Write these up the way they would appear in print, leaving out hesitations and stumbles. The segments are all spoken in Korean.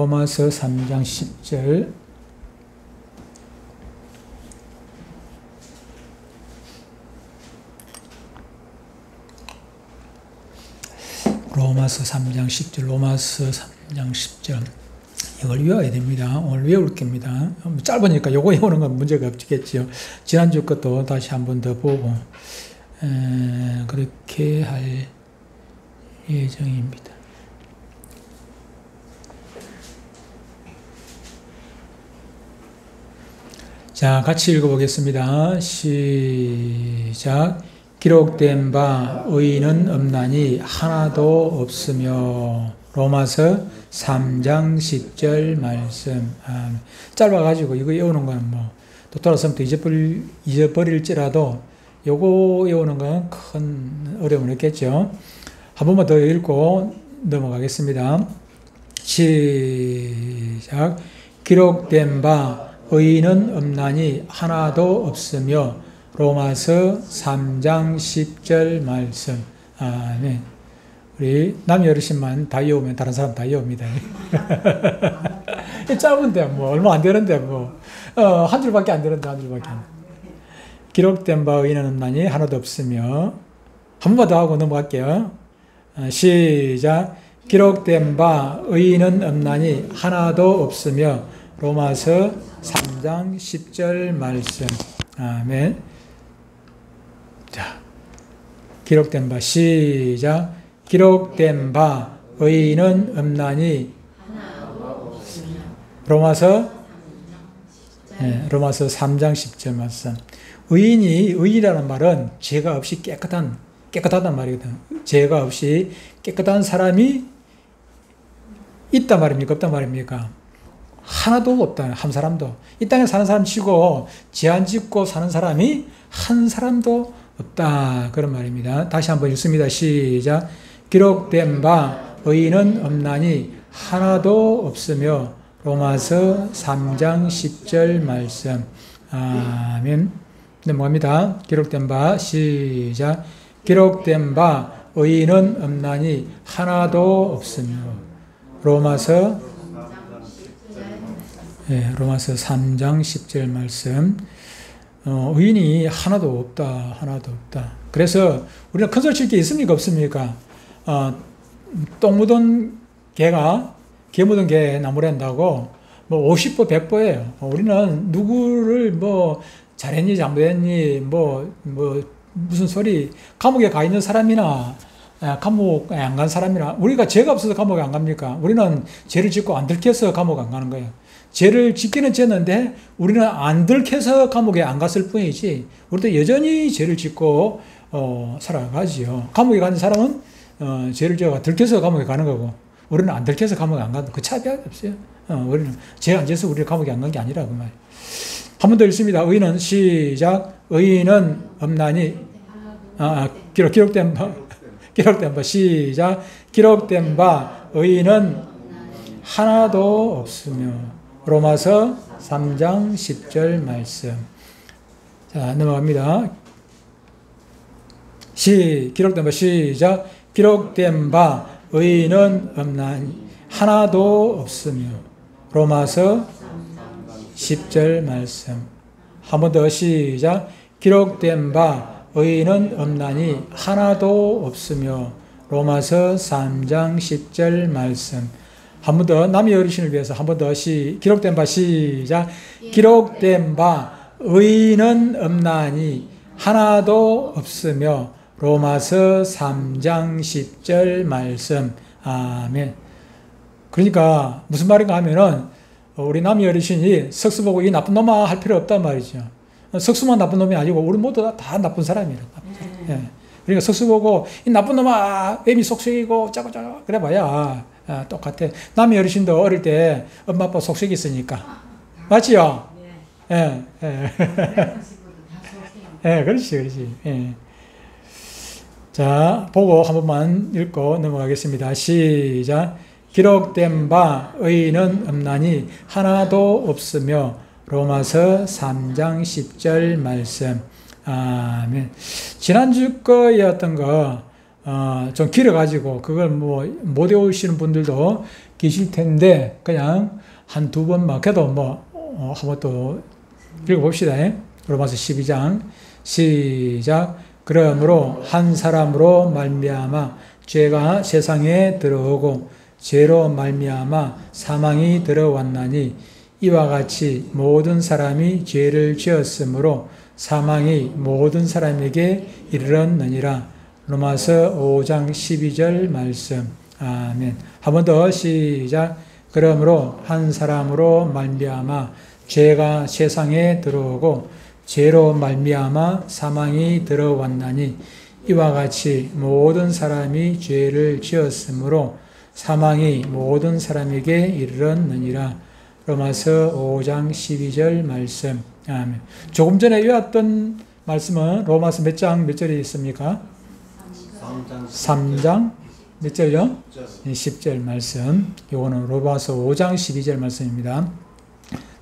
로마서 3장 10절. 로마서 3장 10절, 로마서 3장 10절. 이걸 외워야 됩니다. 오늘 외울 겁니다. 짧으니까 요거 외우는 건 문제가 없겠죠. 지난주 것도 다시 한 번 더 보고, 그렇게 할 예정입니다. 자, 같이 읽어보겠습니다. 시작. 기록된 바 의인은 없나니 하나도 없으며. 로마서 3장 10절 말씀. 짧아가지고 이거 외우는 건 뭐 또 돌아서면 또 잊어버릴지라도 요거 외우는 건 큰 어려움은 없겠죠. 한 번만 더 읽고 넘어가겠습니다. 시작. 기록된 바 의인은 없나니 하나도 없으며. 로마서 3장 10절 말씀. 아멘. 우리 남이 어르신만 다 외우면 다른 사람 다 외웁니다. 짧은데 뭐 얼마 안 되는데 뭐 한 줄밖에 안 되는데 한 줄밖에 안 돼. 기록된 바 의인은 없나니 하나도 없으며. 한 번만 더 하고 넘어갈게요. 시작. 기록된 바 의인은 없나니 하나도 없으며. 로마서 3장 10절 말씀. 아멘. 자, 기록된 바 시작. 기록된 바 의인은 없나니. 로마서 3장 10절 말씀. 의인이라는 말은 죄가 없이 깨끗하단 말이거든. 죄가 없이 깨끗한 사람이 있단 말입니까? 없단 말입니까? 하나도 없다. 한 사람도. 이 땅에 사는 사람 치고 죄 안 짓고 사는 사람이 한 사람도 없다. 그런 말입니다. 다시 한번 읽습니다. 시작. 기록된 바 의인은 없나니 하나도 없으며. 로마서 3장 10절 말씀. 아멘. 넘어갑니다. 기록된 바 시작. 기록된 바 의인은 없나니 하나도 없으며. 로마서 3장 10절 말씀. 의인이 하나도 없다. 하나도 없다. 그래서 우리는 큰 소리 칠 게 있습니까? 없습니까? 똥 묻은 개가 개 묻은 개 나무랜다고 뭐 50보 100보예요. 우리는 누구를 뭐 잘했니 잘못했니 뭐 무슨 소리, 감옥에 가 있는 사람이나 감옥에 안 간 사람이나, 우리가 죄가 없어서 감옥에 안 갑니까? 우리는 죄를 짓고 안 들켜서 감옥 안 가는 거예요. 죄를 짓기는 짓는데 우리는 안 들켜서 감옥에 안 갔을 뿐이지, 우리도 여전히 죄를 짓고 살아가지요. 감옥에 가는 사람은 죄를 지어가 들켜서 감옥에 가는 거고, 우리는 안 들켜서 감옥에 안 가는 그 차이밖에 없어요. 우리는 죄 안 지어서 우리가 감옥에 안 간 게 아니라 그 말. 한 번 더 읽습니다. 의인은 시작. 의인은 없나니 기록된 바 시작. 기록된 바 의인은 하나도 없으며. 로마서 3장 10절 말씀. 자, 넘어갑니다. 기록된 바 시작. 기록된 바 의인은 없나니 하나도 없으며. 로마서 10절 말씀. 한 번 더 시작. 기록된 바 의인은 없나니 하나도 없으며. 로마서 3장 10절 말씀. 한 번 더 남의 어르신을 위해서 한 번 더 기록된 바 시작. 기록된 바 의인은 없나니 하나도 없으며. 로마서 3장 10절 말씀. 아멘. 그러니까 무슨 말인가 하면은 우리 남의 어르신이 석수 보고 이 나쁜 놈아 할 필요 없단 말이죠. 석수만 나쁜 놈이 아니고 우리 모두 다 나쁜 사람이에요. 예. 그러니까 석수 보고 이 나쁜 놈아 애미 속썩이고 짜고짜고 그래 봐야 똑같아. 남의 어르신도 어릴 때 엄마 아빠 속썩이 있으니까. 맞지요? 예. 예. 예, 그렇지. 예. 자, 보고 한 번만 읽고 넘어가겠습니다. 시작. 기록된 바 의인은 없나니 하나도 없으며. 로마서 3장 10절 말씀. 아멘. 지난주 거였던 거 좀 길어가지고 그걸 못 외우시는 분들도 계실 텐데 그냥 한두 번만 그래도 한번 또 읽어봅시다. 로마서 12장 시작. 그러므로 한 사람으로 말미암아 죄가 세상에 들어오고 죄로 말미암아 사망이 들어왔나니 이와 같이 모든 사람이 죄를 지었으므로 사망이 모든 사람에게 이르렀느니라. 로마서 5장 12절 말씀. 아멘. 한 번 더 시작. 그러므로 한 사람으로 말미암아 죄가 세상에 들어오고 죄로 말미암아 사망이 들어왔나니 이와 같이 모든 사람이 죄를 지었으므로 사망이 모든 사람에게 이르렀느니라. 로마서 5장 12절 말씀. 아멘. 조금 전에 외웠던 말씀은 로마서 몇 장 몇 절에 있습니까? 3장 몇 절요? 10절 말씀. 이거는 로마서 5장 12절 말씀입니다.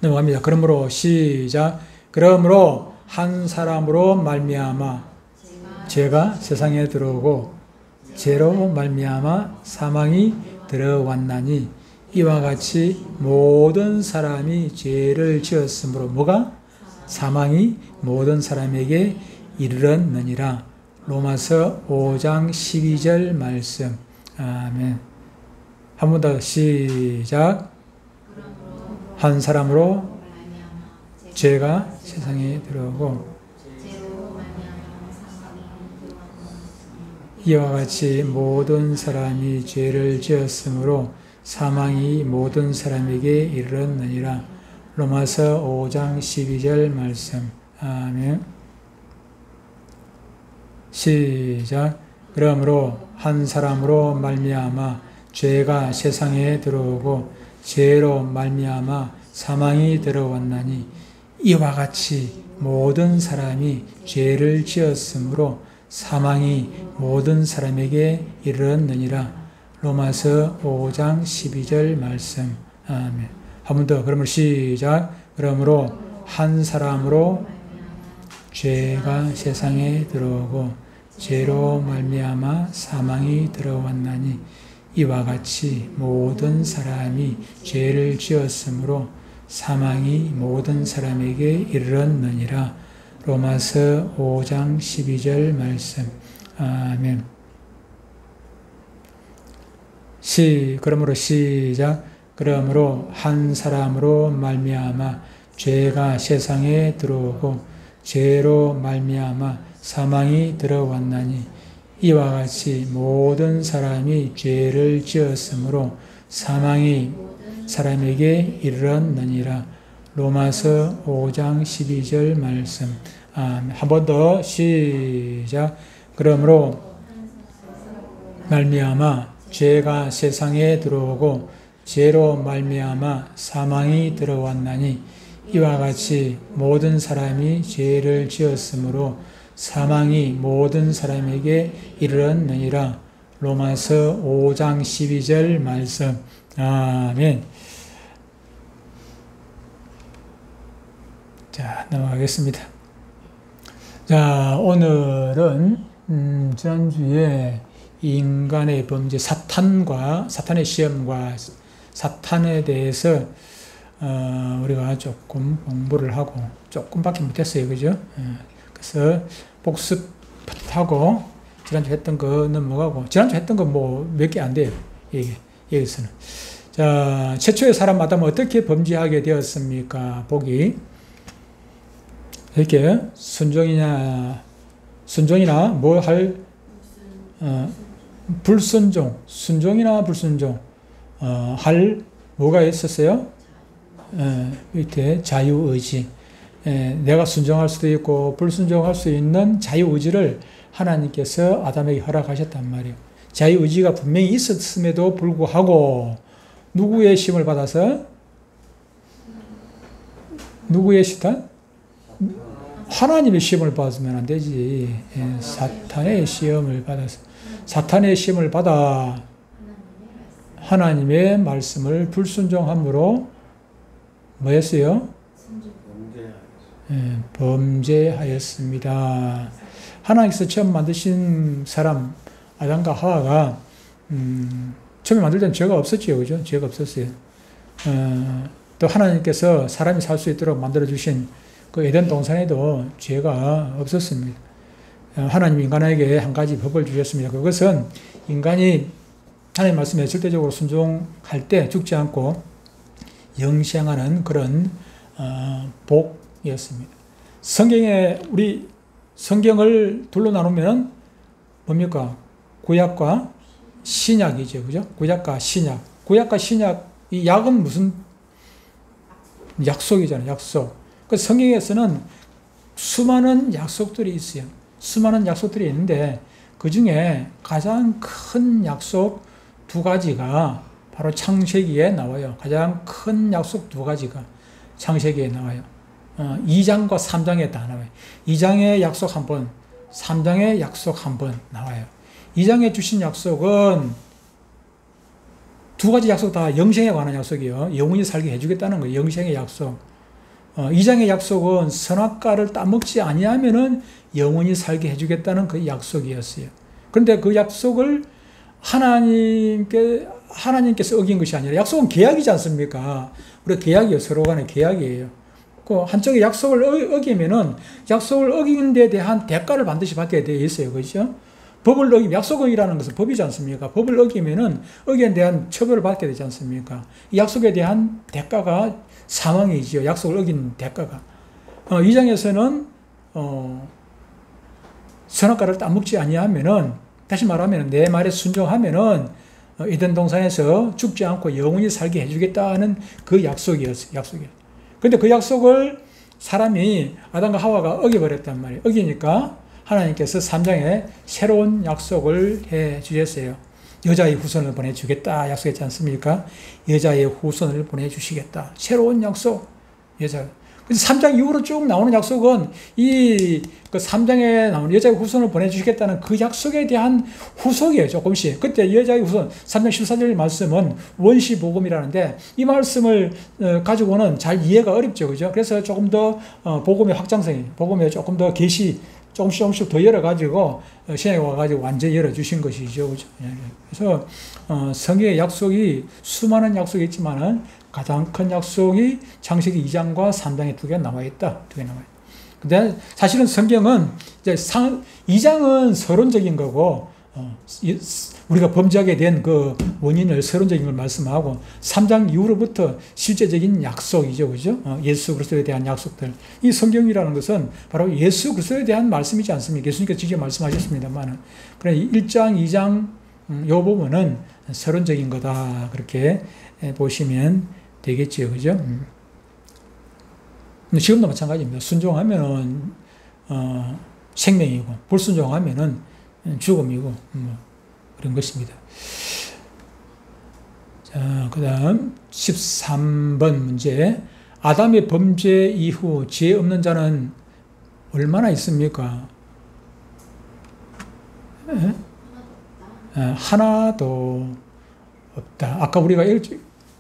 넘어갑니다. 그러므로 시작. 그러므로 한 사람으로 말미암아 죄가 세상에 들어오고 죄로 말미암아 사망이 들어왔나니 이와 같이 모든 사람이 죄를 지었으므로 뭐가? 사망이 모든 사람에게 이르렀느니라. 로마서 5장 12절 말씀. 아멘. 한 번 더 시작. 한 사람으로 죄가 세상에 들어오고 이와 같이 모든 사람이 죄를 지었으므로 사망이 모든 사람에게 이르렀느니라. 로마서 5장 12절 말씀. 아멘. 시작. 그러므로 한 사람으로 말미암아 죄가 세상에 들어오고 죄로 말미암아 사망이 들어왔나니 이와 같이 모든 사람이 죄를 지었으므로 사망이 모든 사람에게 이르렀느니라. 로마서 5장 12절 말씀. 아멘. 한 번 더 그러면 시작. 그러므로 한 사람으로 죄가 세상에 들어오고 죄로 말미암아 사망이 들어왔나니 이와 같이 모든 사람이 죄를 지었으므로 사망이 모든 사람에게 이르렀느니라. 로마서 5장 12절 말씀. 아멘. 그러므로 시작. 그러므로 한 사람으로 말미암아 죄가 세상에 들어오고 죄로 말미암아 사망이 들어왔나니 이와 같이 모든 사람이 죄를 지었으므로 사망이 사람에게 이르렀느니라. 로마서 5장 12절 말씀. 한 번 더 시작. 그러므로 말미암아 죄가 세상에 들어오고 죄로 말미암아 사망이 들어왔나니 이와 같이 모든 사람이 죄를 지었으므로 사망이 모든 사람에게 이르렀느니라. 로마서 5장 12절 말씀. 아멘. 자, 넘어가겠습니다. 자, 오늘은 지난주에 인간의 범죄, 사탄의 시험과 사탄에 대해서 우리가 조금 공부를 하고 조금밖에 못했어요, 그죠? 그래서 복습하고 지난주 했던 거 넘어가고 지난주 했던 거 몇 개 안 돼요, 여기서는. 자, 최초의 사람 아담은 어떻게 범죄하게 되었습니까? 보기 이렇게 순종이나 불순종, 순종이나 불순종 할 뭐가 있었어요? 밑에 자유의지. 내가 순종할 수도 있고 불순종할 수 있는 자유의지를 하나님께서 아담에게 허락하셨단 말이에요. 자유의지가 분명히 있었음에도 불구하고 누구의 시험을 받아서? 누구의 시험? 하나님의 시험을 받으면 안 되지. 사탄의 시험을 받아서. 사탄의 시험을 받아 하나님의 말씀을 불순종함으로 뭐 했어요? 범죄하였습니다. 하나님께서 처음 만드신 사람 아담과 하와가 처음에 만들 때는 죄가 없었지요. 그죠? 죄가 없었어요. 또 하나님께서 사람이 살 수 있도록 만들어주신 그 에덴 동산에도 죄가 없었습니다. 하나님 인간에게 한 가지 법을 주셨습니다. 그것은 인간이 하나님 말씀에 절대적으로 순종할 때 죽지 않고 영생하는 그런 복이었습니다. 우리 성경을 둘로 나누면 뭡니까? 구약과 신약이죠. 그죠? 구약과 신약. 구약과 신약, 이 약은 무슨 약속이잖아요. 약속. 그 성경에서는 수많은 약속들이 있어요. 수많은 약속들이 있는데 그 중에 가장 큰 약속 두 가지가 바로 창세기에 나와요. 가장 큰 약속 두 가지가 창세기에 나와요. 2장과 3장에 다 나와요. 2장의 약속 한 번, 3장의 약속 한 번 나와요. 2장에 주신 약속은 두 가지 약속 다 영생에 관한 약속이에요. 영원히 살게 해주겠다는 거예요. 영생의 약속. 2장의 약속은 선악과를 따먹지 아니하면은 영원히 살게 해주겠다는 그 약속이었어요. 그런데 그 약속을 하나님께서 어긴 것이 아니라 약속은 계약이지 않습니까? 우리 계약이에요. 서로 간의 계약이에요. 그 한쪽의 약속을 어기면은 약속을 어긴 데 대한 대가를 반드시 받게 되어 있어요. 그렇죠? 법을 어기면, 약속이라는 것은 법이지 않습니까? 법을 어기면은 어기에 대한 처벌을 받게 되지 않습니까? 이 약속에 대한 대가가 사망이지요. 약속을 어긴 대가가. 2장에서는 선악과를 따먹지 아니하면은, 다시 말하면 내 말에 순종하면은 에덴 동산에서 죽지 않고 영원히 살게 해주겠다는 그 약속이었어요. 약속이에요. 근데 그 약속을 사람이 아담과 하와가 어겨버렸단 말이에요. 어기니까 하나님께서 3장에 새로운 약속을 해 주셨어요. 여자의 후손을 보내주겠다 약속했지 않습니까? 여자의 후손을 보내주시겠다. 새로운 약속. 여자. 그래서 3장 이후로 쭉 나오는 약속은 그 3장에 나오는 여자의 후손을 보내주시겠다는 그 약속에 대한 후속이에요. 조금씩. 그때 여자의 후손 3장 14절 말씀은 원시복음이라는데 이 말씀을 가지고는 잘 이해가 어렵죠. 그죠? 그래서 조금 더 복음의 확장성이, 복음의 조금 더 계시, 조금씩 더 열어가지고 신약에 와가지고 완전히 열어주신 것이죠. 그죠? 그래서 성경의 약속이 수많은 약속이 있지만은 가장 큰 약속이 창세기 2장과 3장에 두 개가 나와 있다. 두 개 나와 있다. 근데 사실은 성경은 이제 2장은 서론적인 거고 우리가 범죄하게 된 그 원인을 서론적인 걸 말씀하고 3장 이후로부터 실제적인 약속이죠. 그죠? 예수 그리스도에 대한 약속들. 이 성경이라는 것은 바로 예수 그리스도에 대한 말씀이지 않습니까? 예수님께서 직접 말씀하셨습니다만. 그래 1장, 2장 요 부분은 서론적인 거다. 그렇게 보시면 되겠지요. 그죠? 지금도 마찬가지입니다. 순종하면은 생명이고 불순종하면은 죽음이고 그런 것입니다. 자, 그 다음 13번 문제. 아담의 범죄 이후 죄 없는 자는 얼마나 있습니까? 하나도 없다. 아까 우리가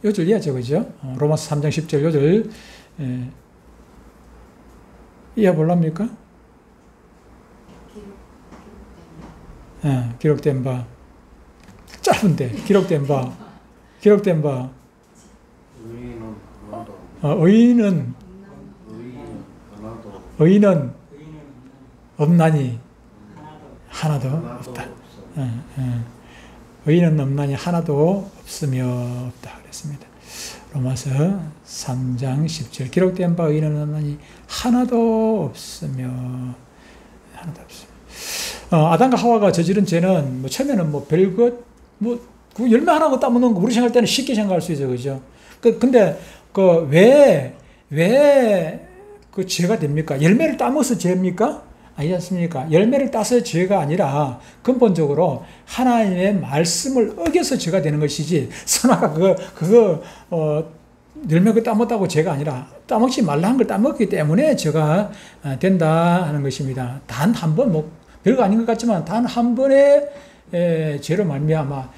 요절 이해하죠, 그죠? 로마서 3장 10절 요절 이해 볼랍니까? 기록된 바. 짧은데, 기록된 바. 의인은 없나니 하나도 없다. 의인은 없나니 하나도 없으며 없다. 그랬습니다. 로마서 3장 10절. 기록된 바 의인은 없나니 하나도 없으며 하나도 없으며. 아담과 하와가 저지른 죄는 처음에는 별것 그 열매 하나 따먹는 거 우리 생각할 때는 쉽게 생각할 수 있죠, 그죠? 근데 왜 그 죄가 됩니까? 열매를 따먹어서 죄입니까? 아니지 않습니까? 열매를 따서 죄가 아니라 근본적으로 하나님의 말씀을 어겨서 죄가 되는 것이지 선악과 열매 따먹었다고 죄가 아니라 따먹지 말라 한 걸 따먹기 때문에 죄가 된다 하는 것입니다. 단 한 번 별거 아닌 것 같지만 단 한 번의 죄로 말미암아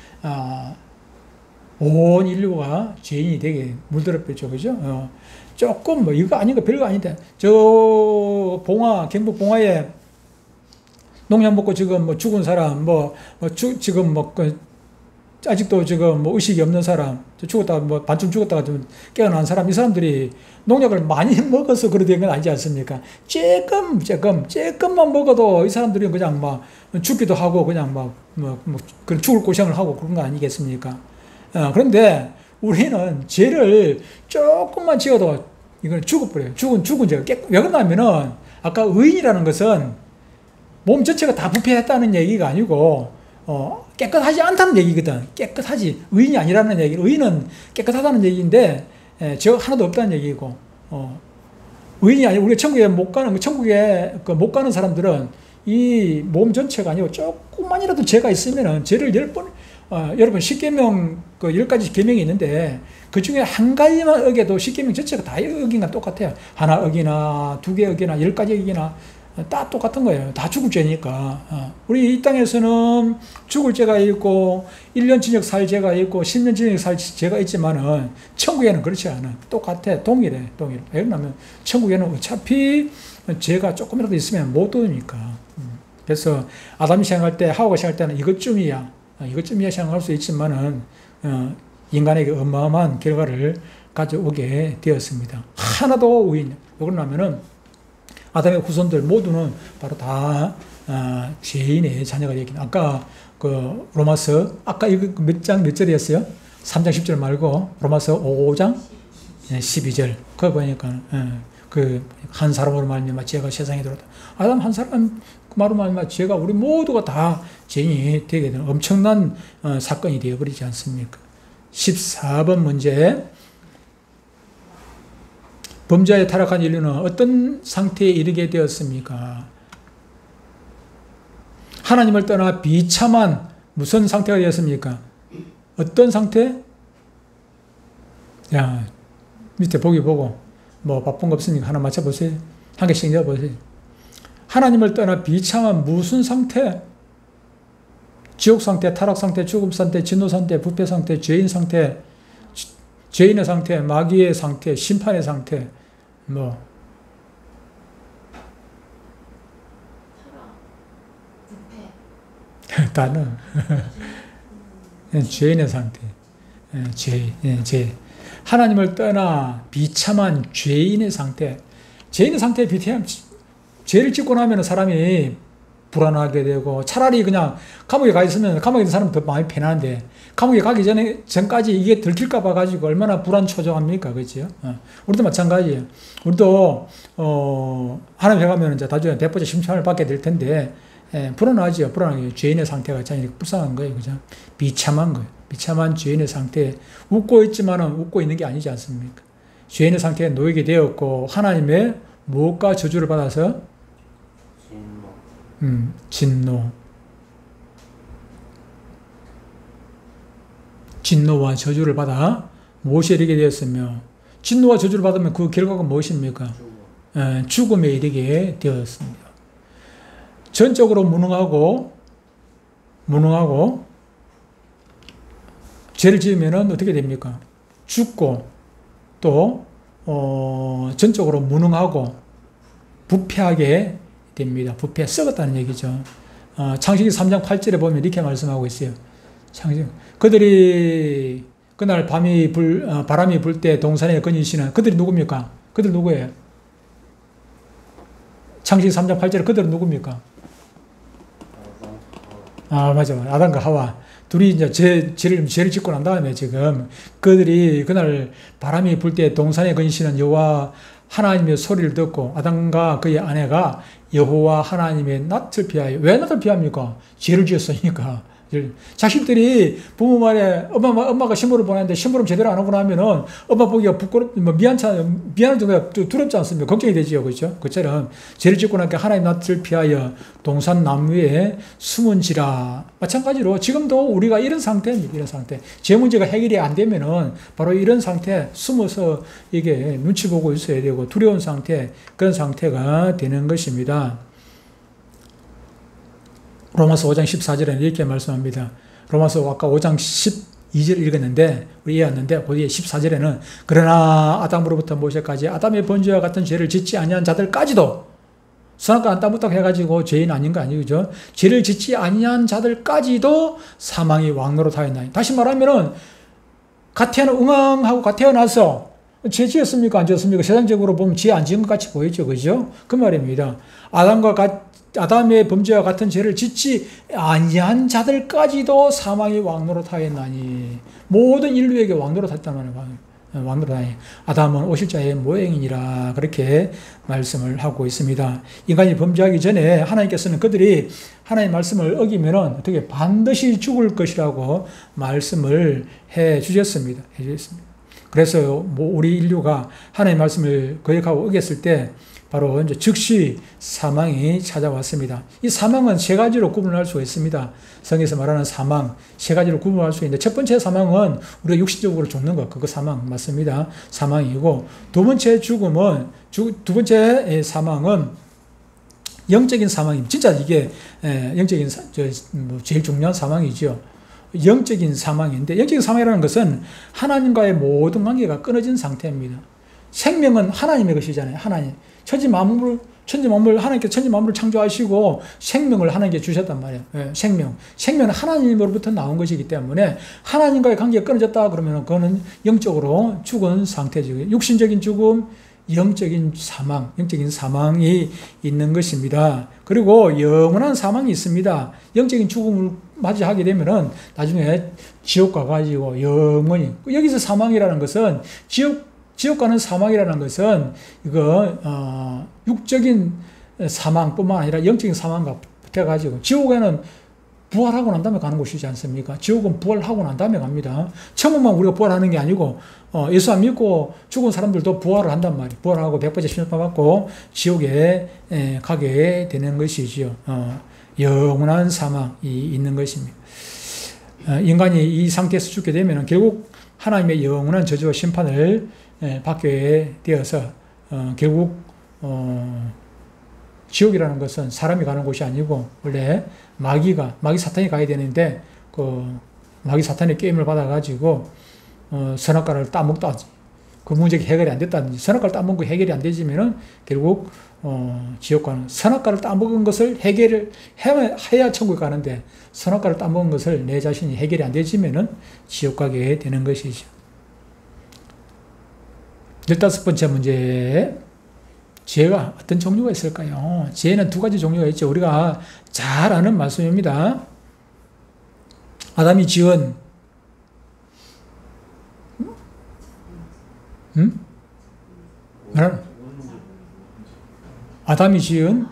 온 인류가 죄인이 되게 물들었겠죠, 그죠? 조금 이거 아닌가 별거 아닌데 경북 봉화에 농약 먹고 지금 죽은 사람 지금 아직도 지금 뭐 의식이 없는 사람, 죽었다가 뭐 반쯤 죽었다가 좀 깨어난 사람, 이 사람들이 농약을 많이 먹어서 그렇게 된 건 아니지 않습니까? 조금만 먹어도 이 사람들이 그냥 막 죽기도 하고 그냥 그런 죽을 고생을 하고 그런 거 아니겠습니까? 그런데 우리는 죄를 조금만 지어도 이건 죽어버려요. 죽은 죄가 왜 그러냐면은 아까 의인이라는 것은 몸 전체가 다 부패했다는 얘기가 아니고 깨끗하지 않다는 얘기거든. 깨끗하지. 의인이 아니라는 얘기. 의인은 깨끗하다는 얘기인데 죄가 하나도 없다는 얘기고 의인이 아니고 우리가 천국에 못 가는 사람들은 이 몸 전체가 아니고 조금만이라도 죄가 있으면은 죄를 10번 여러분 10계명 10가지 계명이 있는데 그 중에 한 가지만 어겨도 10계명 전체가 다 어긴 건 똑같아요. 하나 어기나 2개 어기나 10가지 어기나 다 똑같은 거예요. 다 죽을 죄니까. 우리 이 땅에서는 죽을 죄가 있고 1년 징역 살 죄가 있고 10년 징역 살 죄가 있지만은 천국에는 그렇지 않아. 똑같아. 동일해. 왜냐하면 천국에는 어차피 죄가 조금이라도 있으면 못 얻으니까. 그래서 아담이 생각할 때, 하와가 생각할 때는 이것쯤이야 생각할 수 있지만은 인간에게 어마어마한 결과를 가져오게 되었습니다. 하나도 의인. 왜 그러냐면은 아담의 후손들 모두는 바로 다 죄인의 자녀가 되겠다. 아까 그 로마서 아까 이거 몇 절이었어요? 3장 10절 말고 로마서 5장 12절. 그거 보니까 그 한 사람으로 말미암아 죄가 세상에 들어왔다. 아담 한 사람 말로 말미암아 죄가 우리 모두가 다 죄인이 되게 되는 엄청난 사건이 되어버리지 않습니까? 14번 문제. 범죄에 타락한 인류는 어떤 상태에 이르게 되었습니까? 하나님을 떠나 비참한 무슨 상태가 되었습니까? 어떤 상태? 야, 밑에 보기 보고 뭐 바쁜 거 없으니까 하나 맞춰보세요. 한 개씩 넣어보세요. 하나님을 떠나 비참한 무슨 상태? 지옥 상태, 타락 상태, 죽음 상태, 진노 상태, 부패 상태, 죄인 상태, 죄인의 상태, 마귀의 상태, 심판의 상태, 단어. 죄인의 상태. 죄. 하나님을 떠나 비참한 죄인의 상태. 죄인의 상태에 비참한 죄를 짓고 나면 사람이 불안하게 되고 차라리 그냥 감옥에 가 있으면 감옥에 있는 사람은 더 마음이 편한데 감옥에 가기 전까지 이게 들킬까 봐 가지고 얼마나 불안초조합니까? 그렇죠? 우리도 마찬가지예요. 우리도 하나님 가면 이제 나중에 대보자 심판을 받게 될 텐데 불안하지요. 불안하게 죄인의 상태가 참 불쌍한 거예요. 그죠? 비참한 거예요. 비참한 죄인의 상태에 웃고 있지만은 웃고 있는 게 아니지 않습니까? 죄인의 상태에 놓이게 되었고 하나님의 무엇과 저주를 받아서 진노와 저주를 받아 무엇에 이르게 되었으며 진노와 저주를 받으면 그 결과가 무엇입니까? 죽음에 이르게 되었습니다. 전적으로 무능하고 죄를 지으면 어떻게 됩니까? 죽고 또 전적으로 무능하고 부패하게 됩니다. 부패, 썩었다는 얘기죠. 창세기 3장 8절에 보면 이렇게 말씀하고 있어요. 그들이 그날 바람이 불 때 동산에 거니시는 그들이 누굽니까? 그들 누구예요? 창세기 3장 8절에 그들은 누굽니까? 맞아. 아담과 하와. 둘이 이제 죄를 짓고 난 다음에 지금 그들이 그날 바람이 불 때 동산에 거니시는 여호와 하나님의 소리를 듣고 아담과 그의 아내가 여호와 하나님의 낯을 피하여. 왜 낯을 피합니까? 죄를 지었으니까. 자식들이 부모 말에 엄마가 신부를 보냈는데 신부름 제대로 안 하고 나면은 엄마 보기가 미안한 정도가 두렵지 않습니까? 걱정이 되지요. 그렇죠? 그처럼 죄를 짓고 나니까 하나님 낯을 피하여 동산 나무에 숨은지라. 마찬가지로 지금도 우리가 이런 상태입니다. 이런 상태. 죄 문제가 해결이 안 되면은 바로 이런 상태 숨어서 이게 눈치 보고 있어야 되고 두려운 상태, 그런 상태가 되는 것입니다. 로마서 5장 14절에는 이렇게 말씀합니다. 로마서 아까 5장 12절 읽었는데 우리 이해했는데 그 뒤에 14절에는 그러나 아담으로부터 모세까지 아담의 번제와 같은 죄를 짓지 아니한 자들까지도 선악과 안 따먹다고 해가지고 죄인 아닌 거 아니죠? 죄를 짓지 아니한 자들까지도 사망이 왕노릇하였나니. 다시 말하면은 갓 태어나서 죄 지었습니까? 안 지었습니까? 세상적으로 보면 죄 안 지은 것 같이 보이죠. 그죠? 그 말입니다. 아담의 범죄와 같은 죄를 짓지 아니한 자들까지도 사망이 왕노릇하였나니. 모든 인류에게 왕노릇했단 말이에요. 왕노릇하니. 아담은 오실자의 모형이니라. 그렇게 말씀을 하고 있습니다. 인간이 범죄하기 전에 하나님께서는 그들이 하나님의 말씀을 어기면은 어떻게 반드시 죽을 것이라고 말씀을 해 주셨습니다. 그래서 우리 인류가 하나님의 말씀을 거역하고 어겼을 때 바로 이제 즉시 사망이 찾아왔습니다. 이 사망은 세 가지로 구분할 수가 있습니다. 성에서 말하는 사망 세 가지로 구분할 수 있는데 첫 번째 사망은 우리가 육신적으로 죽는 것, 그거 사망 맞습니다. 사망이고 두 번째 죽음은 두 번째 사망은 영적인 사망입니다. 진짜 이게 영적인 제일 중요한 사망이죠. 영적인 사망인데 영적인 사망이라는 것은 하나님과의 모든 관계가 끊어진 상태입니다. 생명은 하나님의 것이잖아요. 하나님. 천지 만물 하나님께서 천지 만물을 창조하시고 생명을 하나님께 주셨단 말이에요. 생명은 하나님으로부터 나온 것이기 때문에 하나님과의 관계가 끊어졌다 그러면 그거는 영적으로 죽은 상태죠. 육신적인 죽음, 영적인 사망이 있는 것입니다. 그리고 영원한 사망이 있습니다. 영적인 죽음을 맞이하게 되면은 나중에 지옥 가가지고 영원히, 여기서 사망이라는 것은 지옥 가는 사망이라는 것은 이거 육적인 사망뿐만 아니라 영적인 사망과 붙어가지고 지옥에는 부활하고 난 다음에 가는 곳이지 않습니까? 지옥은 부활하고 난 다음에 갑니다. 천국만 우리가 부활하는 게 아니고 예수 안 믿고 죽은 사람들도 부활을 한단 말이에요. 부활하고 100번째 심판 받고 지옥에 가게 되는 것이지요. 영원한 사망이 있는 것입니다. 인간이 이 상태에서 죽게 되면 결국 하나님의 영원한 저주와 심판을 받게 되어서 결국 지옥이라는 것은 사람이 가는 곳이 아니고 원래 마귀 사탄이 가야 되는데 그 마귀 사탄의 게임을 받아가지고 선악과를 따먹다든지 그 문제가 해결이 안 됐다든지 선악과를 따먹고 해결이 안 되지면은 결국 지옥 가는, 선악과를 따먹은 것을 해결을 해야 천국에 가는데 선악과를 따먹은 것을 내 자신이 해결이 안 되지면은 지옥 가게 되는 것이죠. 15번째 문제, 죄가 어떤 종류가 있을까요? 죄는 두 가지 종류가 있죠. 우리가 잘 아는 말씀입니다. 아담이 지은 아담이 지은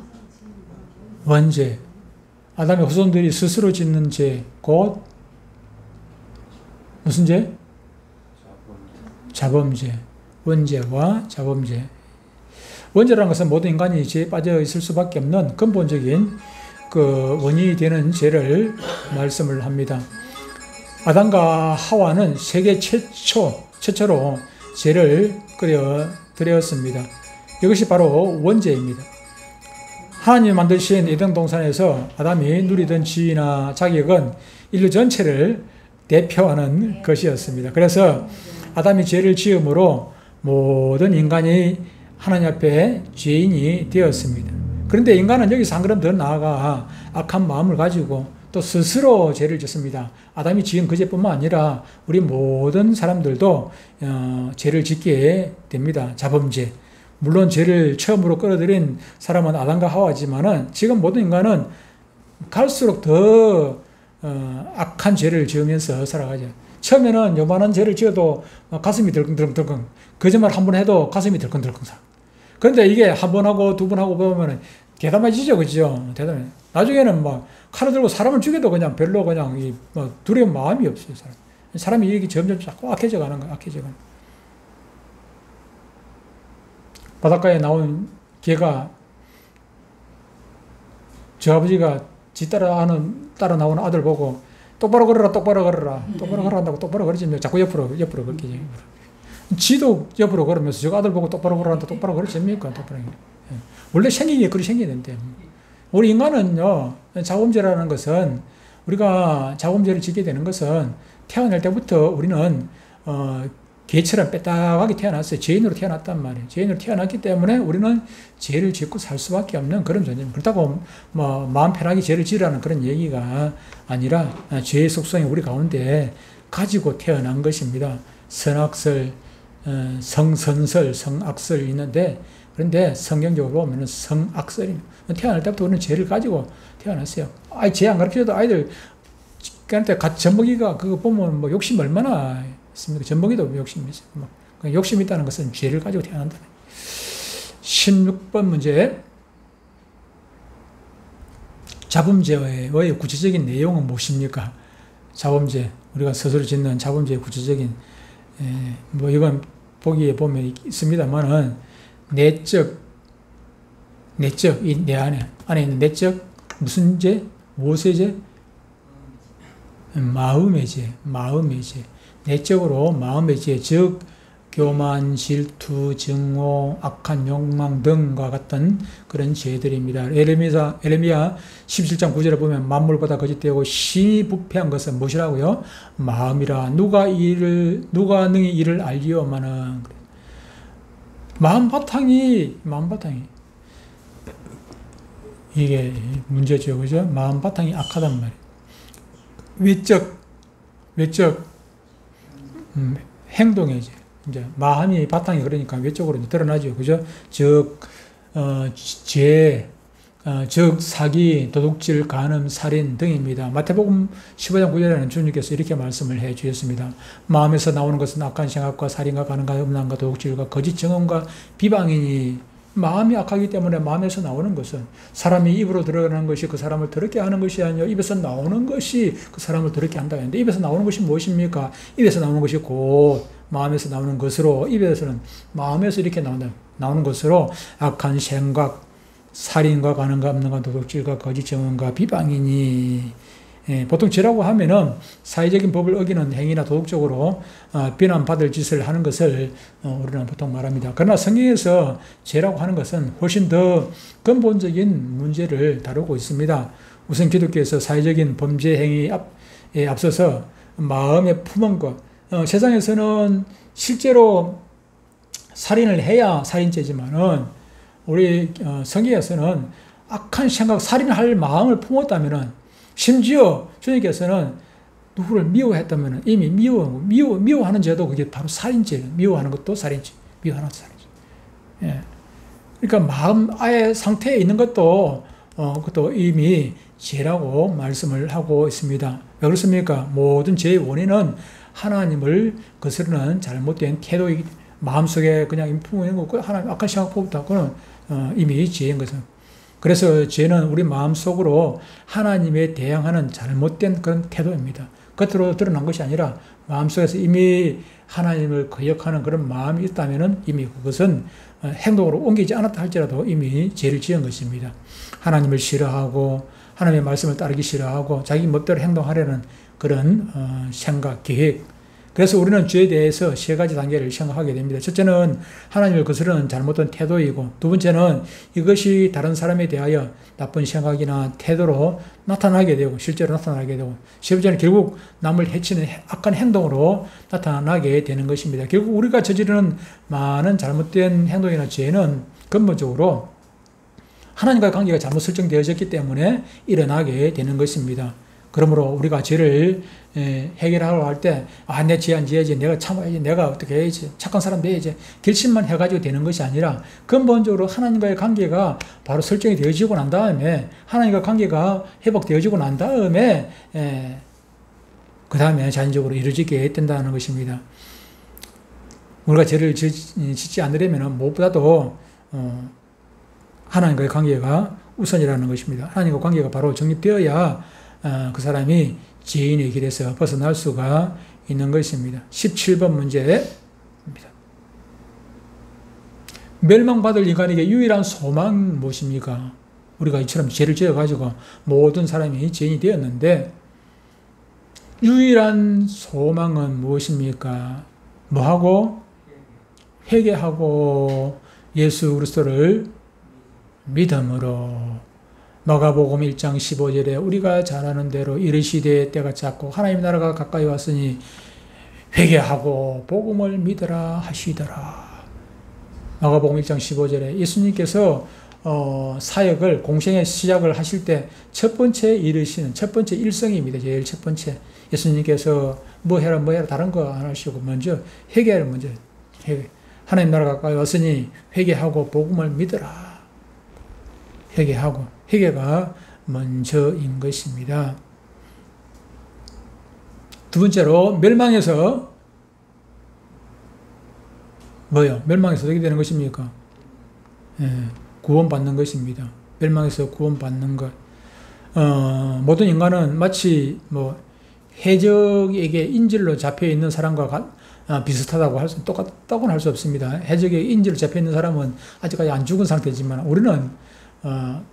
원죄, 아담의 후손들이 스스로 짓는 죄, 곧 무슨 죄? 자범죄. 원죄와 자범죄. 원죄라는 것은 모든 인간이 죄에 빠져 있을 수밖에 없는 근본적인 그 원인이 되는 죄를 말씀을 합니다. 아담과 하와는 세계 최초로 죄를 드렸습니다. 이것이 바로 원죄입니다. 하나님이 만드신 에덴 동산에서 아담이 누리던 지위나 자격은 인류 전체를 대표하는 것이었습니다. 그래서 아담이 죄를 지음으로 모든 인간이 하나님 앞에 죄인이 되었습니다. 그런데 인간은 여기서 한 걸음 더 나아가 악한 마음을 가지고 또 스스로 죄를 짓습니다. 아담이 지은 그 죄뿐만 아니라 우리 모든 사람들도 죄를 짓게 됩니다. 자범죄. 물론 죄를 처음으로 끌어들인 사람은 아담과 하와지만은 지금 모든 인간은 갈수록 더 악한 죄를 지으면서 살아가죠. 처음에는 요만한 죄를 지어도 가슴이 덜컹덜컹, 거짓말 한 번 해도 가슴이 덜컹덜컹 살. 그런데 이게 한 번 하고 두 번 하고 보면 대담해지죠, 그죠? 대담해. 나중에는 막 칼을 들고 사람을 죽여도 그냥 별로 그냥 두려운 마음이 없어요, 사람이 이렇게 점점 자꾸 악해져 가는 거야, 악해져 가는 거야. 바닷가에 나온 개가 저 아버지가 지 따라 나오는 아들 보고 똑바로 걸어라, 똑바로 걸어라, 똑바로 걸어라 한다고 똑바로 걸어지면 자꾸 옆으로 걷기지. 지도 옆으로 걸으면서 저 아들 보고 똑바로 걸어라 한다 똑바로 걸어집니까? 똑바로. 원래 생긴 게 그리 생기는데. 우리 인간은요, 자범죄라는 것은, 우리가 자범죄를 짓게 되는 것은 태어날 때부터 우리는 개처럼 빼딱하게 태어났어요. 죄인으로 태어났단 말이에요. 죄인으로 태어났기 때문에 우리는 죄를 짓고 살 수밖에 없는 그런 존재입니다. 그렇다고 뭐 마음 편하게 죄를 지으라는 그런 얘기가 아니라 죄의 속성이 우리 가운데 가지고 태어난 것입니다. 선악설, 성선설, 성악설이 있는데 그런데 성경적으로 보면 성악설입니다. 태어날 때부터 우리는 죄를 가지고 태어났어요. 죄 안 가르쳐도 아이들 그한테 젖먹이가 그거 보면 뭐 욕심 얼마나 있습니까? 젖먹이도 욕심이 있어요. 욕심 있다는 것은 죄를 가지고 태어난다. 16번 문제. 자범죄의 구체적인 내용은 무엇입니까? 자범죄, 우리가 스스로 짓는 자범죄의 구체적인, 뭐 이건 보기에 보면 있습니다만은 내적, 이 내 안에 있는 내적, 무슨 죄? 무엇의 죄? 마음의 죄. 내적으로 마음의 죄, 즉 교만, 질투, 증오, 악한 욕망 등과 같은 그런 죄들입니다. 에레미야 17장 9절에 보면 만물보다 거짓되고 심히 부패한 것은 무엇이라고요? 마음이라. 누가 능히 이를 알리오마는. 마음 바탕이 이게 문제죠, 그죠? 마음 바탕이 악하단 말이에요. 외적 행동의 죄. 이제 마음이 바탕이 그러니까 외적으로 드러나죠, 그죠? 즉 죄, 즉 사기, 도둑질, 간음, 살인 등입니다. 마태복음 15장 9절에는 주님께서 이렇게 말씀을 해 주셨습니다. 마음에서 나오는 것은 악한 생각과 살인과 간음과 음란과 도둑질과 거짓 증언과 비방이니. 마음이 악하기 때문에 마음에서 나오는 것은 사람이 입으로 들어가는 것이 그 사람을 더럽게 하는 것이 아니요 입에서 나오는 것이 그 사람을 더럽게 한다 했는데, 입에서 나오는 것이 무엇입니까? 입에서 나오는 것이 곧 마음에서 나오는 것으로, 입에서는 마음에서 이렇게 나오는 것으로 악한 생각, 살인과 간음과 음란과 도둑질과 거짓 증언과 비방이니. 보통 죄라고 하면은 사회적인 법을 어기는 행위나 도덕적으로 비난받을 짓을 하는 것을 우리는 보통 말합니다. 그러나 성경에서 죄라고 하는 것은 훨씬 더 근본적인 문제를 다루고 있습니다. 우선 기독교에서 사회적인 범죄 행위에 앞서서 마음에 품은 것, 세상에서는 실제로 살인을 해야 살인죄지만은 우리 성경에서는 악한 생각, 살인할 마음을 품었다면은, 심지어 주님께서는 누구를 미워했다면 이미 미워하는 죄도 그게 바로 살인죄예요. 미워하는 것도 살인죄. 미워하는 것도 살인죄. 예. 그러니까 마음 아예 상태에 있는 것도 그것도 이미 죄라고 말씀을 하고 있습니다. 왜 그렇습니까? 모든 죄의 원인은 하나님을 거스르는 잘못된 태도이기 때문에, 마음속에 그냥 품어있는 거, 하나님 악한 생각 뽑다, 그건 이미 죄인 것은. 그래서 죄는 우리 마음속으로 하나님에 대항하는 잘못된 그런 태도입니다. 겉으로 드러난 것이 아니라 마음속에서 이미 하나님을 거역하는 그런 마음이 있다면 이미 그것은 행동으로 옮기지 않았다 할지라도 이미 죄를 지은 것입니다. 하나님을 싫어하고 하나님의 말씀을 따르기 싫어하고 자기 멋대로 행동하려는 그런 생각, 계획. 그래서 우리는 죄에 대해서 세 가지 단계를 생각하게 됩니다. 첫째는 하나님을 거스르는 잘못된 태도이고, 두 번째는 이것이 다른 사람에 대하여 나쁜 생각이나 태도로 나타나게 되고, 실제로 나타나게 되고, 세 번째는 결국 남을 해치는 악한 행동으로 나타나게 되는 것입니다. 결국 우리가 저지르는 많은 잘못된 행동이나 죄는 근본적으로 하나님과의 관계가 잘못 설정되어졌기 때문에 일어나게 되는 것입니다. 그러므로 우리가 죄를 해결하려고 할 때, 내 죄 안 지어야지, 내가 참아야지, 내가 어떻게 해야지, 착한 사람 돼야지, 결심만 해가지고 되는 것이 아니라 근본적으로 하나님과의 관계가 바로 설정이 되어지고 난 다음에, 하나님과 관계가 회복되어지고 난 다음에 그 다음에 자연적으로 이루어지게 된다는 것입니다. 우리가 죄를 짓지 않으려면 무엇보다도 하나님과의 관계가 우선이라는 것입니다. 하나님과 관계가 바로 정립되어야 그 사람이 죄인의 길에서 벗어날 수가 있는 것입니다. 17번 문제입니다. 멸망받을 인간에게 유일한 소망은 무엇입니까? 우리가 이처럼 죄를 지어가지고 모든 사람이 죄인이 되었는데 유일한 소망은 무엇입니까? 뭐하고? 회개하고 예수 그리스도를 믿음으로. 마가복음 1장 15절에 우리가 잘 아는 대로 이르시되 때가 찼고 하나님 나라가 가까이 왔으니 회개하고 복음을 믿으라 하시더라. 마가복음 1장 15절에 예수님께서 사역을 공생의 시작을 하실 때 첫 번째 이르시는 첫 번째 일성입니다. 제일 첫 번째 예수님께서 뭐 해라 다른 거 안 하시고 먼저 회개를 먼저 하나님 나라 가까이 왔으니 회개하고 복음을 믿으라. 회개가 먼저인 것입니다. 두 번째로 멸망에서 어떻게 되는 것입니까? 구원받는 것입니다. 멸망에서 구원받는 것. 모든 인간은 마치 해적에게 인질로 잡혀 있는 사람과 비슷하다고 똑같다고는 할 수 없습니다. 해적에 인질로 잡혀 있는 사람은 아직까지 안 죽은 상태지만 우리는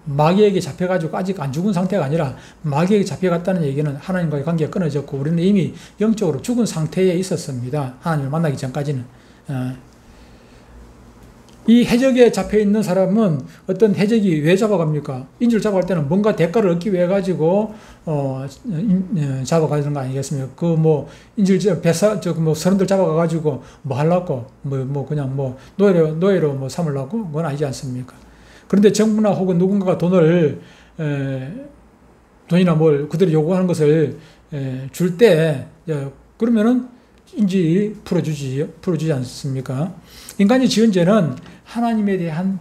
마귀에게 잡혀가지고 아직 안 죽은 상태가 아니라 마귀에게 잡혀갔다는 얘기는 하나님과의 관계가 끊어졌고 우리는 이미 영적으로 죽은 상태에 있었습니다. 하나님을 만나기 전까지는. 이 해적에 잡혀있는 사람은 어떤 해적이 왜 잡아갑니까? 인질을 잡아갈 때는 뭔가 대가를 얻기 위해 가지고 잡아가는 거 아니겠습니까? 인질 서른들 잡아가가지고 하려고 그냥 노예로 삼으려고 그건 아니지 않습니까? 그런데 정부나 혹은 누군가가 돈이나 그들이 요구하는 것을 줄 때 그러면은 인질이 풀어주지 않습니까? 인간이 지은 죄는 하나님에 대한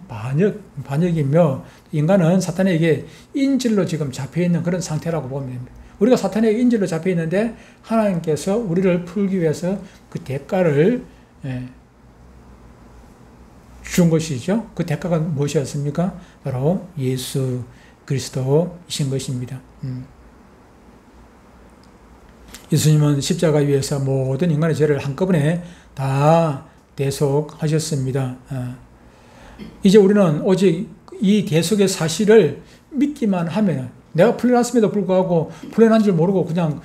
반역이며 인간은 사탄에게 인질로 지금 잡혀있는 그런 상태라고 보면 됩니다. 우리가 사탄에게 인질로 잡혀있는데 하나님께서 우리를 풀기 위해서 그 대가를 준 것이죠. 그 대가가 무엇이었습니까? 바로 예수 그리스도이신 것입니다. 예수님은 십자가 위에서 모든 인간의 죄를 한꺼번에 다 대속하셨습니다. 이제 우리는 오직 이 대속의 사실을 믿기만 하면 내가 풀려났음에도 불구하고 풀려난 줄 모르고 그냥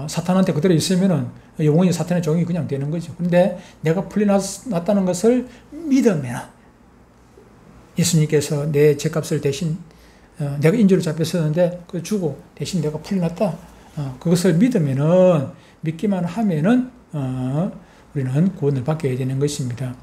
사탄한테 그대로 있으면은 영원히 사탄의 종이 그냥 되는 거죠. 그런데 내가 풀려났다는 것을 믿으면 예수님께서 내 죄값을 대신 내가 인질로 잡혔었는데 그 주고 대신 내가 풀려났다. 그것을 믿기만 하면은 우리는 구원을 받게 되는 것입니다.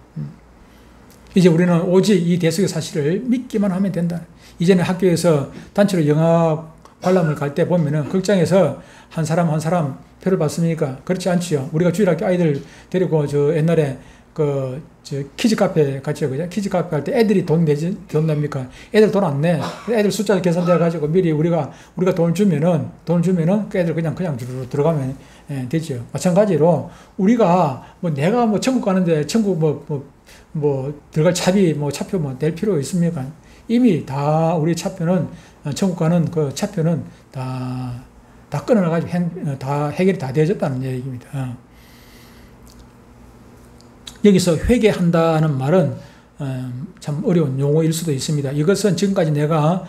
이제 우리는 오직 이 대속의 사실을 믿기만 하면 된다. 이제는 학교에서 단체로 영화 관람을 갈 때 보면은 극장에서 한 사람 표를 받습니까? 그렇지 않지요. 우리가 주일학교 아이들 데리고 옛날에 키즈 카페 갔죠. 그죠? 키즈 카페 갈 때 애들이 돈 냅니까? 애들 돈 안 내. 애들 숫자 계산돼가지고 미리 우리가 돈을 주면은 그 애들 그냥 들어가면 되죠. 마찬가지로 우리가 내가 천국 가는데 천국 들어갈 차표 낼 필요 있습니까? 이미 다 우리 차표는 천국 가는 그 차표는 다 끊어놔가지고 다 해결이 다 되어졌다는 얘기입니다. 여기서 회개한다는 말은 참 어려운 용어일 수도 있습니다. 이것은 지금까지 내가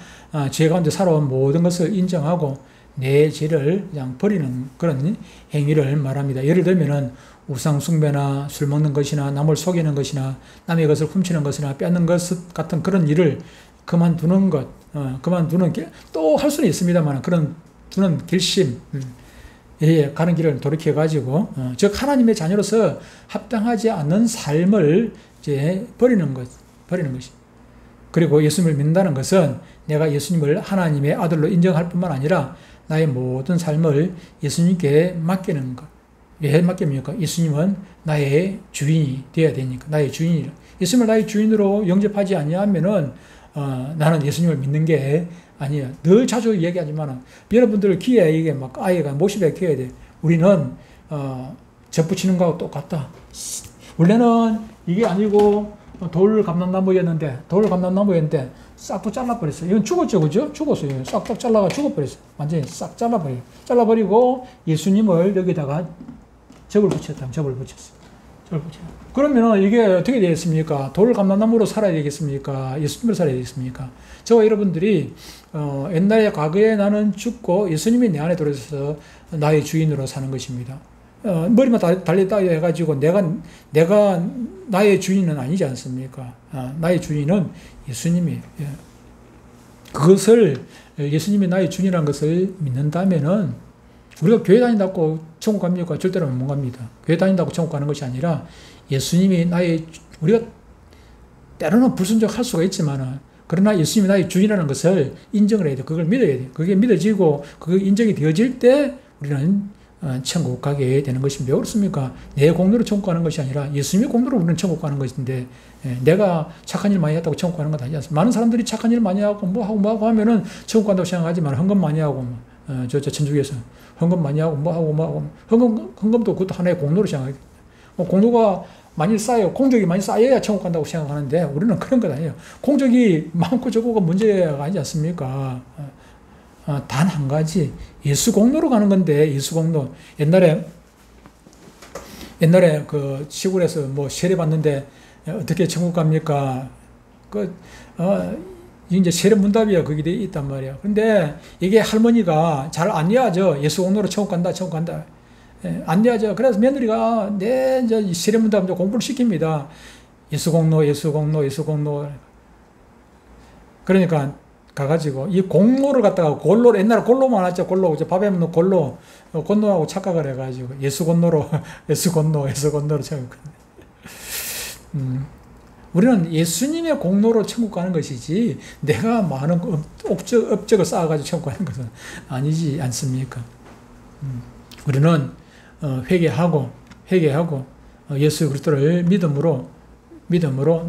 죄 가운데 살아온 모든 것을 인정하고 내 죄를 그냥 버리는 그런 행위를 말합니다. 예를 들면은 우상 숭배나 술 먹는 것이나 남을 속이는 것이나 남의 것을 훔치는 것이나 빼앗는 것 같은 그런 일을 그만두는 것, 또 할 수는 있습니다만 그런 두는 결심, 가는 길을 돌이켜가지고, 즉, 하나님의 자녀로서 합당하지 않는 삶을 이제 버리는 것이. 그리고 예수님을 믿는다는 것은 내가 예수님을 하나님의 아들로 인정할 뿐만 아니라 나의 모든 삶을 예수님께 맡기는 것. 왜 맡깁니까? 예수님은 나의 주인이 되어야 되니까. 나의 주인이라. 예수님을 나의 주인으로 영접하지 아니하면은, 나는 예수님을 믿는 게 아니야. 늘 자주 얘기하지만 여러분들 귀에 이게 아이가 못이 키워야 돼. 우리는 접붙이는 거하고 똑같다. 원래는 이게 아니고 돌 감람나무였는데 싹도 잘라버렸어. 이건 죽었죠, 그죠? 죽었어요. 싹 잘라가 죽어버렸어. 완전히 싹 잘라버리고 예수님을 여기다가 접을 붙였어. 그러면 이게 어떻게 되겠습니까? 돌 감람나무로 살아야 되겠습니까? 예수님으로 살아야 되겠습니까? 저와 여러분들이 옛날에 과거에 나는 죽고 예수님이 내 안에 들어서 나의 주인으로 사는 것입니다. 머리만 달렸다 해가지고 내가 나의 주인은 아니지 않습니까? 나의 주인은 예수님이에요. 그것을 예수님이 나의 주인이라는 것을 믿는다면은 우리가 교회 다닌다고 천국 갑니까? 절대로 못 갑니다. 교회 다닌다고 천국 가는 것이 아니라 예수님이 우리가 때로는 불순종할 수가 있지만 그러나 예수님이 나의 주인이라는 것을 인정을 해야 돼. 그걸 믿어야 돼. 그게 믿어지고 그게 인정이 되어질 때 우리는 천국 가게 되는 것입니다. 왜 그렇습니까? 내 공로로 천국 가는 것이 아니라 예수님의 공로로 우리는 천국 가는 것인데 내가 착한 일 많이 했다고 천국 가는 건 아니지 않습니까? 많은 사람들이 착한 일 많이 하고 뭐 하고 하면은 천국 간다고 생각하지만 헌금 많이 하고 천주교에서 헌금 많이 하고 뭐 하고 헌금도 그것도 하나의 공로로 생각해요. 공로가 많이 쌓여 공적이 많이 쌓여야 천국 간다고 생각하는데 우리는 그런 것 아니에요. 공적이 많고 적고가 문제가 아니지 않습니까? 단 한 가지 예수 공로로 가는 건데 예수 공로 옛날에 그 시골에서 뭐 세례 받는데 어떻게 천국 갑니까? 이제 세례 문답이야 거기 돼 있단 말이야. 근데 이게 할머니가 잘 안 이해하죠. 예수 공로로 천국 간다. 안 이해하죠. 그래서 며느리가 이제 세례 문답 공부를 시킵니다. 예수 공로. 그러니까 가가지고 이 공로를 갖다가 골로 옛날에 골로 많았죠. 골로 이제 밥에 먹는 골로하고 착각을 해가지고 예수 공로로 천국. 우리는 예수님의 공로로 천국 가는 것이지 내가 많은 업적을 쌓아가지고 천국 가는 것은 아니지 않습니까? 우리는 회개하고 예수 그리스도를 믿음으로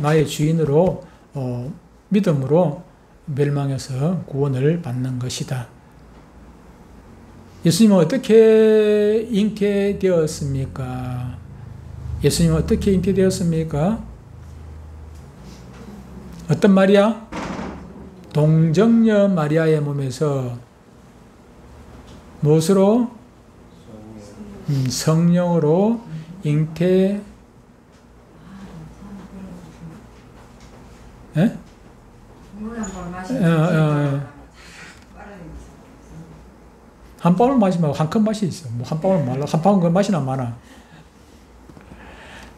나의 주인으로 믿음으로 멸망해서 구원을 받는 것이다. 예수님은 어떻게 잉태되었습니까? 어떤 마리아? 동정녀 마리아의 몸에서 무엇으로? 성령으로 잉태. 한 방울 마시면 한 컵 맛이 있어. 뭐 한 방울 말라. 한 방울 그 맛이 나 많아.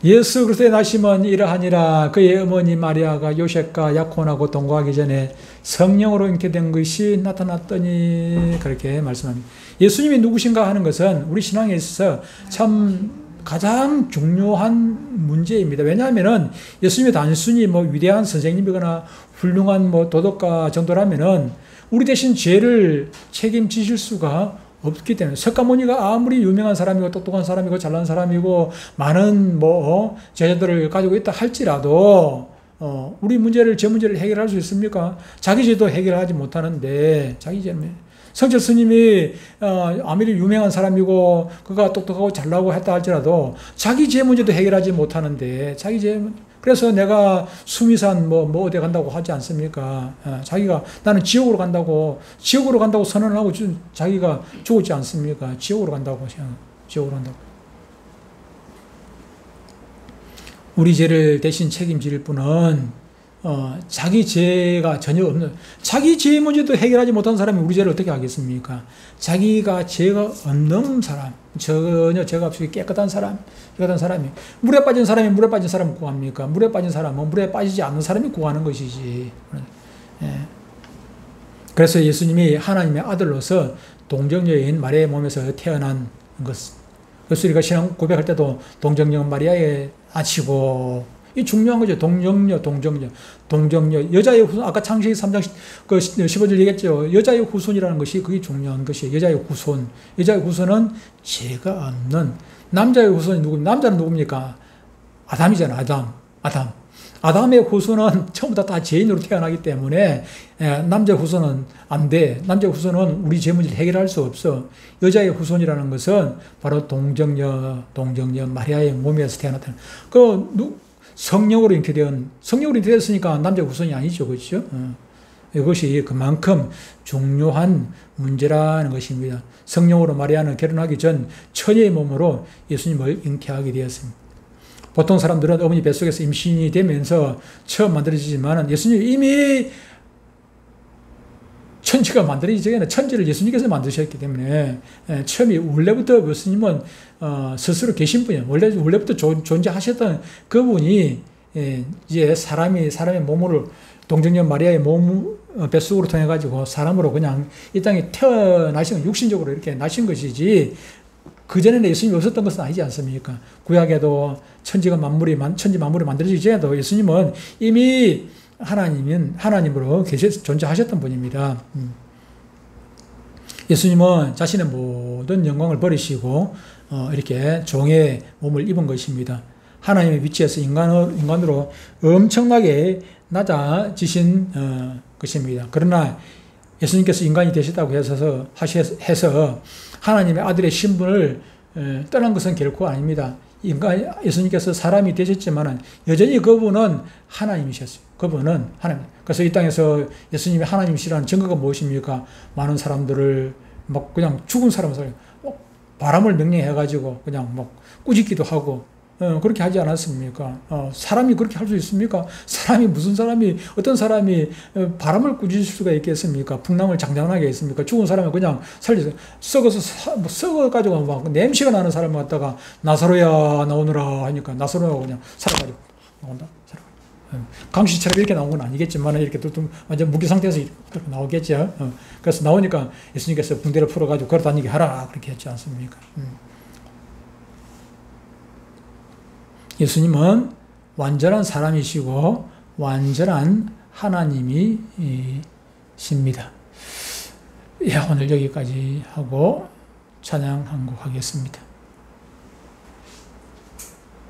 예수 그리스도의 나심은 이러하니라. 그의 어머니 마리아가 요셉과 약혼하고 동거하기 전에 성령으로 잉태된 것이 나타났더니 그렇게 말씀합니다. 예수님이 누구신가 하는 것은 우리 신앙에 있어서 참 가장 중요한 문제입니다. 왜냐하면은 예수님이 단순히 뭐 위대한 선생님이거나 훌륭한 뭐 도덕가 정도라면은 우리 대신 죄를 책임지실 수가 없기 때문에 석가모니가 아무리 유명한 사람이고 똑똑한 사람이고 잘난 사람이고 많은 제자들을 가지고 있다 할지라도 우리 제 문제를 해결할 수 있습니까? 자기 죄도 해결하지 못하는데 자기 죄는 성철 스님이 아무리 유명한 사람이고 그가 똑똑하고 잘나고 했다 할지라도 자기 죄 문제도 해결하지 못하는데 그래서 내가 수미산 어디 간다고 하지 않습니까? 자기가 나는 지옥으로 간다고 선언을 하고 자기가 죽었지 않습니까? 지옥으로 간다고. 우리 죄를 대신 책임질 분은 자기 죄가 전혀 없는, 자기 죄 문제도 해결하지 못한 사람이 우리 죄를 어떻게 하겠습니까? 자기가 죄가 없는 사람, 전혀 죄가 없이 깨끗한 사람이, 물에 빠진 사람이 구합니까? 물에 빠진 사람은 물에 빠지지 않는 사람이 구하는 것이지. 그래서 예수님이 하나님의 아들로서 동정녀인 마리아의 몸에서 태어난 것. 그래서 우리가 신앙 고백할 때도 동정녀 마리아에 아치고, 이 중요한 거죠. 동정녀. 여자의 후손, 아까 창세기 3장 15절 얘기했죠. 여자의 후손이라는 것이 그게 중요한 것이에요. 여자의 후손은 죄가 없는, 남자의 후손이 누굽니까? 남자는 누굽니까? 아담이잖아, 아담. 아담의 후손은 처음부터 다 죄인으로 태어나기 때문에 남자 후손은 안 돼. 남자 후손은 우리 죄 문제를 해결할 수 없어. 여자의 후손이라는 것은 바로 동정녀 마리아의 몸에서 태어났다는. 성령으로 잉태되었으니까 남자 후손이 아니죠. 그렇죠? 이것이 그만큼 중요한 문제라는 것입니다. 성령으로 마리아는 결혼하기 전 처녀의 몸으로 예수님을 잉태하게 되었습니다. 보통 사람들은 어머니 뱃속에서 임신이 되면서 처음 만들어지지만 예수님이 이미 천지가 만들어지기 전에는 천지를 예수님께서 만드셨기 때문에 처음에 원래부터 예수님은 스스로 계신 분이에요. 원래부터 존재하셨던 그분이 이제 사람의 몸을 동정녀 마리아의 몸 뱃속으로 통해 가지고 사람으로 그냥 이 땅에 태어나신 육신적으로 이렇게 나신 것이지 그전에는 예수님이 없었던 것은 아니지 않습니까? 구약에도 천지 만물이 만들어지기 전에도 예수님은 이미 하나님으로 존재하셨던 분입니다. 예수님은 자신의 모든 영광을 버리시고 이렇게 종의 몸을 입은 것입니다. 하나님의 위치에서 인간으로 엄청나게 낮아지신 것입니다. 그러나 예수님께서 인간이 되셨다고 해서 하나님의 아들의 신분을 떠난 것은 결코 아닙니다. 예수님께서 사람이 되셨지만 여전히 그분은 하나님이셨어요. 그분은 하나님. 그래서 이 땅에서 예수님이 하나님이시라는 증거가 무엇입니까? 많은 사람들을 막 그냥 죽은 사람을 바람을 명령해가지고 그냥 막 꾸짖기도 하고 그렇게 하지 않았습니까? 사람이 그렇게 할 수 있습니까? 어떤 사람이 바람을 꾸짖을 수가 있겠습니까? 풍랑을 장장하게 했습니까? 죽은 사람을 그냥 살려서 썩어가지고 막 냄새가 나는 사람을 갖다가 나사로야 나오느라 하니까 나사로야 그냥 살아가지고 나온다. 감시처럼 이렇게 나온 건 아니겠지만 이렇게 좀 완전 무기 상태에서 이렇게 나오겠죠. 그래서 나오니까 예수님께서 붕대를 풀어가지고 걸어 다니게 하라 그렇게 했지 않습니까? 예수님은 완전한 사람이시고 완전한 하나님이십니다. 예, 오늘 여기까지 하고 찬양 한 곡 하겠습니다.